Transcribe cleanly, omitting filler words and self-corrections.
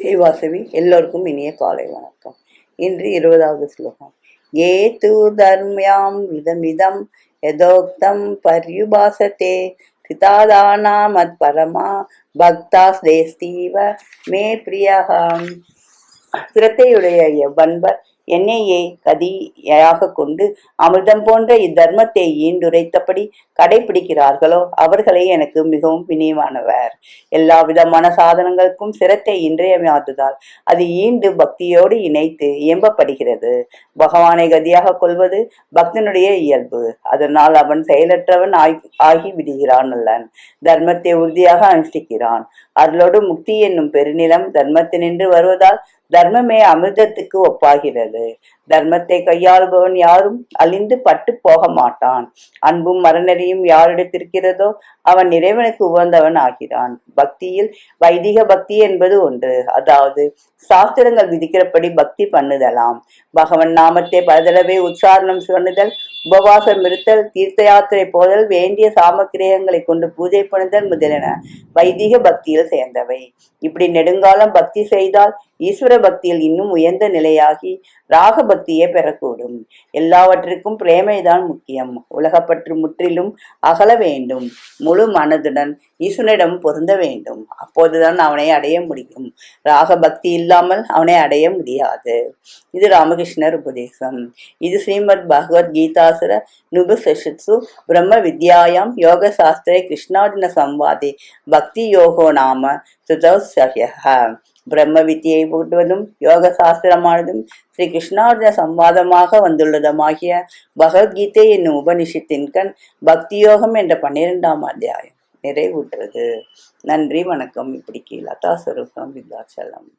ஹே வாசவி, எல்லோருக்கும் இனிய காலை வணக்கம். இன்று 20வது ஸ்லோகம். ஏ தூ தர்மியாம் விதமிதம் யதோக்தம் பர்யுபாசதே சிதாதானா மத் பரமா பக்தாஸ் தேஸ்தீவ மே பிரியகம். சிரத்தையுடைய எவ்வன்பர் என்னையே கதியாக கொண்டு அமிர்தம் போன்ற இத்தர்மத்தை ஈண்டுரைத்தபடி கடைபிடிக்கிறார்களோ அவர்களே எனக்கு மிகவும் பிணியமானவர். எல்லா விதமான சாதனங்களுக்கும் சிரத்தை இன்றியமையாததால் அது ஈண்டு பக்தியோடு இணைத்து இயம்பப்படுகிறது. பகவானை கதியாக கொள்வது பக்தனுடைய இயல்பு. அதனால் அவன் செயலற்றவன் ஆகி விடுகிறான் அல்லன். தர்மத்தை உறுதியாக அனுஷ்டிக்கிறான். அருளோடு முக்தி என்னும் பெருநிலம் தர்மத்தினின்று வருவதால் தர்மமே அமிர்தத்துக்கு ஒப்பாகிறது. தர்மத்தை கையாளுபவன் யாரும் அழிந்து பட்டு போக மாட்டான். அன்பும் மரணறியும் யாரிடத்திருக்கிறதோ அவன் இறைவனுக்கு உகந்தவன் ஆகிறான். பக்தியில் வைதிக பக்தி என்பது ஒன்று. அதாவது சாஸ்திரங்கள் விதிக்கிறபடி பக்தி பண்ணுதலாம். பகவன் நாமத்தை பலதடவை உச்சாரணம் பண்ணுதல், உபவாசம் இருத்தல், தீர்த்த யாத்திரை போதல், வேண்டிய சாமக்கிரியங்களை கொண்டு பூஜை பண்ணுதல் முதலென வைதிக பக்தியில் சேர்ந்தவை. இப்படி நெடுங்காலம் பக்தி செய்தால் ஈஸ்வர பக்தியில் இன்னும் உயர்ந்த நிலையாகி ராக பக்தியை பெறக்கூடும். எல்லாவற்றிற்கும் பிரேமைதான் முக்கியம். உலகப்பற்று முற்றிலும் அகல வேண்டும். முழு மனதுடன் ஈஸ்வரனிடம் பொருந்த வேண்டும். அப்போதுதான் அவனை அடைய முடியும். ராக பக்தி இல்லாமல் அவனை அடைய முடியாது. இது ராமகிருஷ்ணர் உபதேசம். இது ஸ்ரீமத் பகவத் கீதாசுர நுபுசு பிரம்ம வித்யாயாம் யோக சாஸ்திரே கிருஷ்ணார்ஜுன சம்வாதே பக்தி யோகோ நாம சுதோஸ்ய. பிரம்ம வித்தியை போட்டுவதும் யோக சாஸ்திரமானதும் ஸ்ரீ கிருஷ்ணார்ஜுன சம்வாதமாக வந்துள்ளதுமாகிய பகவத்கீதை என்னும் உபனிஷத்தின் கண் பக்தி யோகம் என்ற 12ஆம் அத்தியாயம் நிறைவுற்றது. நன்றி, வணக்கம். இப்படி லதா ஸ்வரூபம் விருத்தாச்சலம்.